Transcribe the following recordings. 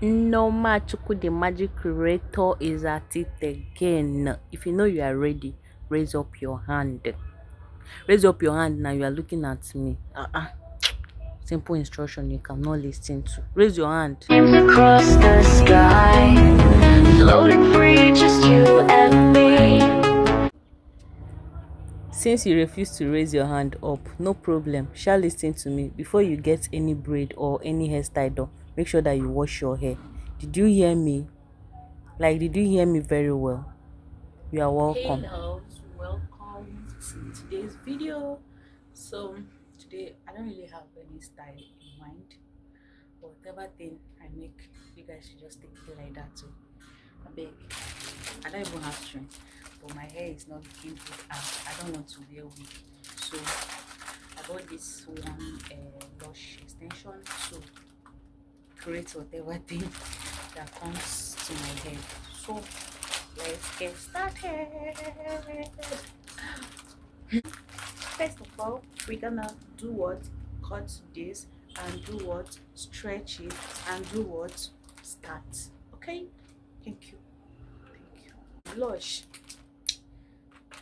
Norma Chuku, the magic creator, is at it again. If you know you are ready, raise up your hand. Raise up your hand now. You are looking at me. Simple instruction you cannot listen to. Raise your hand. Across the sky, floating free, just you and me. Since you refuse to raise your hand up, no problem. Shall listen to me. Before you get any braid or any hairstyle done, make sure that you wash your hair. Did you hear me? Like, did you hear me very well? You are welcome. Hey loves, welcome to today's video. So today I don't really have any style in mind, but whatever thing I make, you guys should just take it like that too. I beg. I don't even have strength, but my hair is not looking good and I don't want to wear wig. So I bought this one lush extension to create whatever thing that comes to my head. So let's get started. First of all, we're gonna do what? Cut this and do what? Stretch it and do what? Start. Okay? Thank you. Thank you. Blush.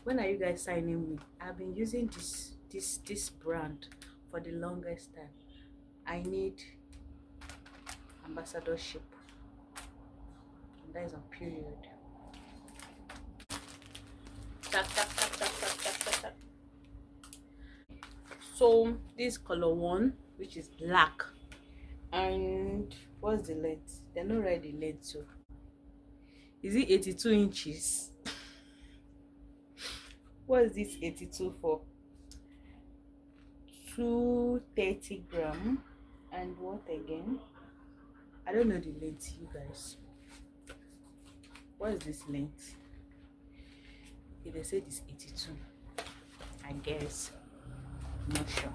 When are you guys signing me? I've been using this brand for the longest time. I need ambassadorship. And that is on period. Tap, tap, tap, tap, tap, tap, tap, tap. So this color one, which is black, and what's the length? They're not write the length. So is it 82 inches? What is this 82 for? 230 gram. And what again? I don't know the length, you guys. What is this length? Okay, they said it's 82. I guess. Not sure.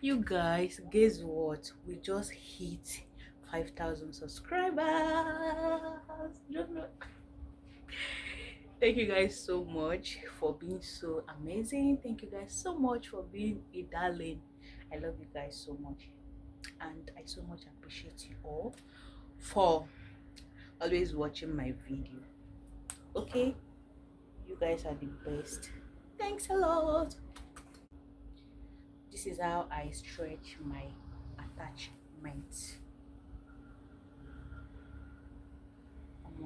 You guys, guess what? We just hit 5,000 subscribers. Thank you guys so much for being so amazing. Thank you guys so much for being a darling. I love you guys so much, and I so much appreciate you all for always watching my video. Okay, you guys are the best. Thanks a lot. This is how I stretch my attachment.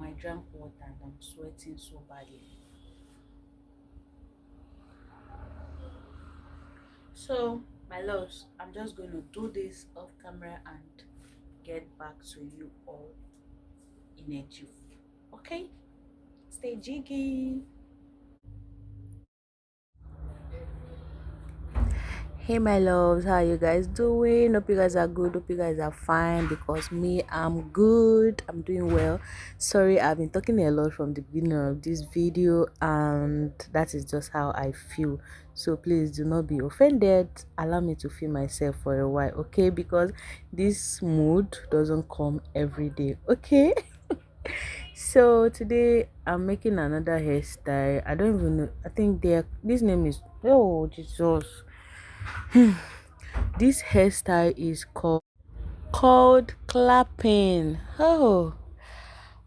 I drank water and I'm sweating so badly. So my loves, I'm just going to do this off camera and get back to you all in a jiff. Okay, stay jiggy. Hey my loves, how you guys doing? Hope you guys are good. Hope you guys are fine, because me, I'm good. I'm doing well. Sorry, I've been talking a lot from the beginning of this video, and that is just how I feel. So please do not be offended. Allow me to feel myself for a while, okay? Because this mood doesn't come every day, okay? So today I'm making another hairstyle. I don't even know. I think this name is, oh Jesus, this hairstyle is called clapping. Oh,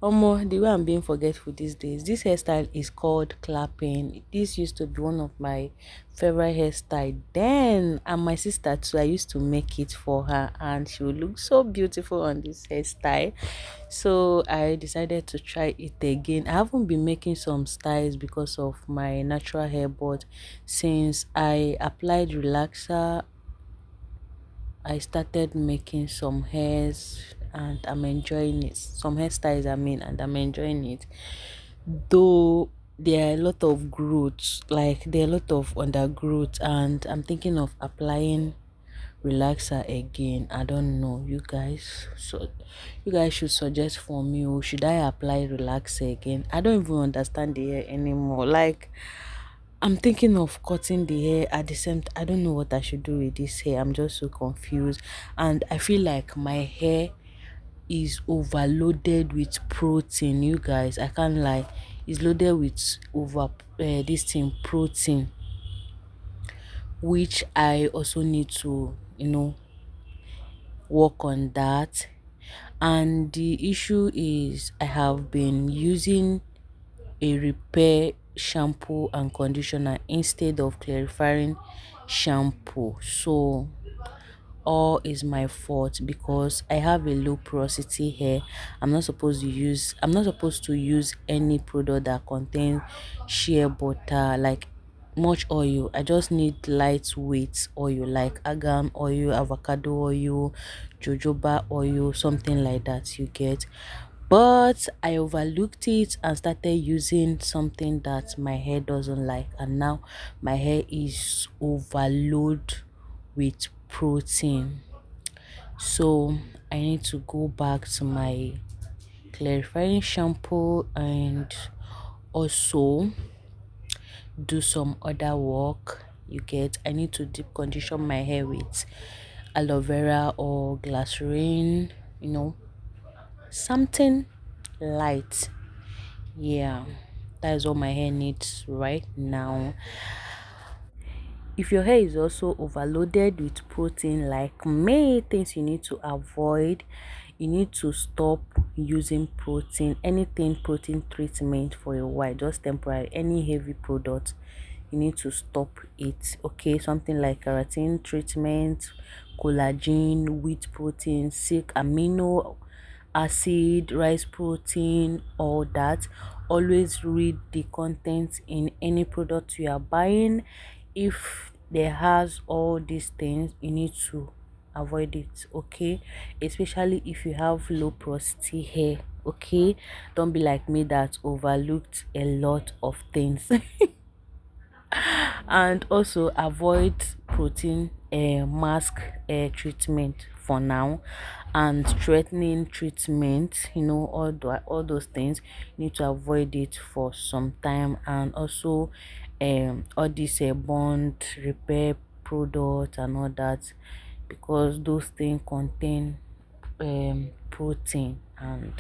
the way I'm being forgetful these days. This hairstyle is called clapping. This used to be one of my favorite hairstyle then, and my sister too. I used to make it for her, and she would look so beautiful on this hairstyle. So I decided to try it again. I haven't been making some styles because of my natural hair, but since I applied relaxer, I started making some hairs and I'm enjoying it. Some hairstyles, I mean, and I'm enjoying it. Though there are a lot of growth, like there are a lot of undergrowth, and I'm thinking of applying relaxer again. I don't know, you guys. So you guys should suggest for me, or should I apply relaxer again? I don't even understand the hair anymore. Like, I'm thinking of cutting the hair at the same I don't know what I should do with this hair. I'm just so confused, and I feel like my hair is overloaded with protein. You guys, I can't lie. It's loaded with this thing protein, which I also need to work on that. And the issue is I have been using a repair shampoo and conditioner instead of clarifying shampoo. So all is my fault because I have a low porosity hair. I'm not supposed to use any product that contains shea butter, like much oil. I just need lightweight oil like argan oil, avocado oil, jojoba oil, something like that, you get. But I overlooked it and started using something that my hair doesn't like, and now my hair is overloaded with protein. So I need to go back to my clarifying shampoo and also do some other work. You get, I need to deep condition my hair with aloe vera or glycerin, something light. Yeah, that is what my hair needs right now. If your hair is also overloaded with protein like me, things you need to avoid: you need to stop using protein, anything protein treatment for a while, just temporary. Any heavy product, you need to stop it. Okay, something like keratin treatment, collagen, wheat protein, silk amino acid, rice protein, all that. Always read the content in any product you are buying. If there has all these things, you need to avoid it. Okay, especially if you have low porosity hair. Okay, don't be like me that overlooked a lot of things. And also avoid protein mask treatment for now, and threatening treatment, all those things. You need to avoid it for some time. And also all these bond repair product and all that, because those things contain protein, and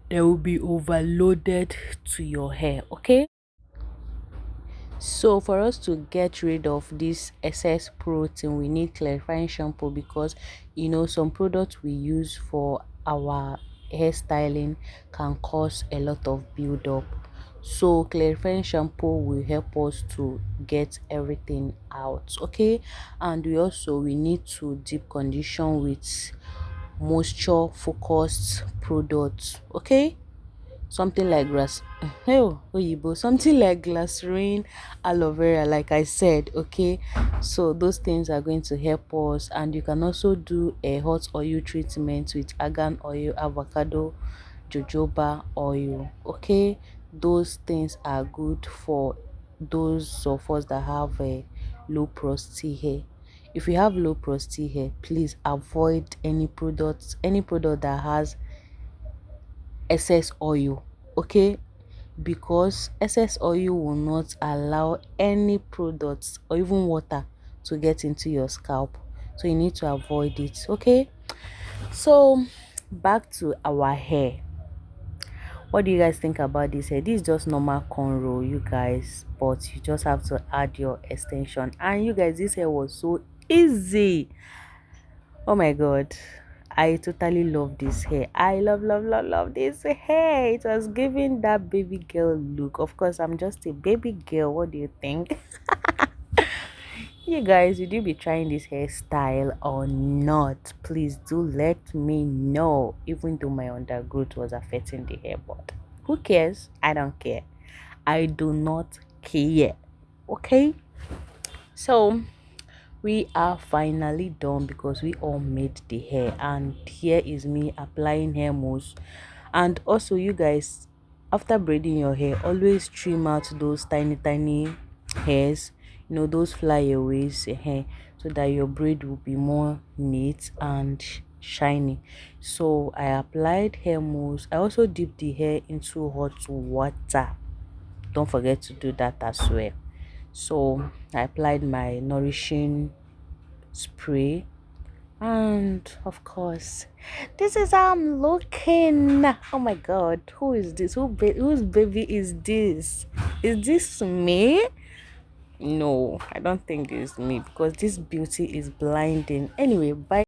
they will be overloaded to your hair. Okay, so for us to get rid of this excess protein, we need clarifying shampoo, because some products we use for our hairstyling can cause a lot of build-up. So clarifying shampoo will help us to get everything out. Okay, and we need to deep condition with moisture focused products. Okay, something like something like glycerin, aloe vera, like I said. Okay, so those things are going to help us. And you can also do a hot oil treatment with argan oil, avocado, jojoba oil. Okay, those things are good for those of us that have a low porosity hair. If you have low porosity hair, please avoid any product that has excess oil. Okay, because excess oil will not allow any products or even water to get into your scalp, so you need to avoid it. Okay, so back to our hair. What do you guys think about this hair? This is just normal cornrow, you guys, but you just have to add your extension. And you guys, this hair was so easy. Oh my god, I totally love this hair. I love this hair. It was giving that baby girl look. Of course, I'm just a baby girl. What do you think? You guys, would you be trying this hairstyle or not? Please do let me know. Even though my undergrowth was affecting the hair, but who cares? I don't care. I do not care. Okay, so we are finally done, because we all made the hair. And here is me applying hair mousse. And also, you guys, after braiding your hair, always trim out those tiny hairs, those flyaways hair, so that your braid will be more neat and shiny. So I applied hair mousse. I also dipped the hair into hot water. Don't forget to do that as well. So I applied my nourishing spray, and of course, this is how I'm looking. Oh my god, who is this? Whose baby is this? Is this me? No, I don't think this is me because this beauty is blinding. Anyway, bye.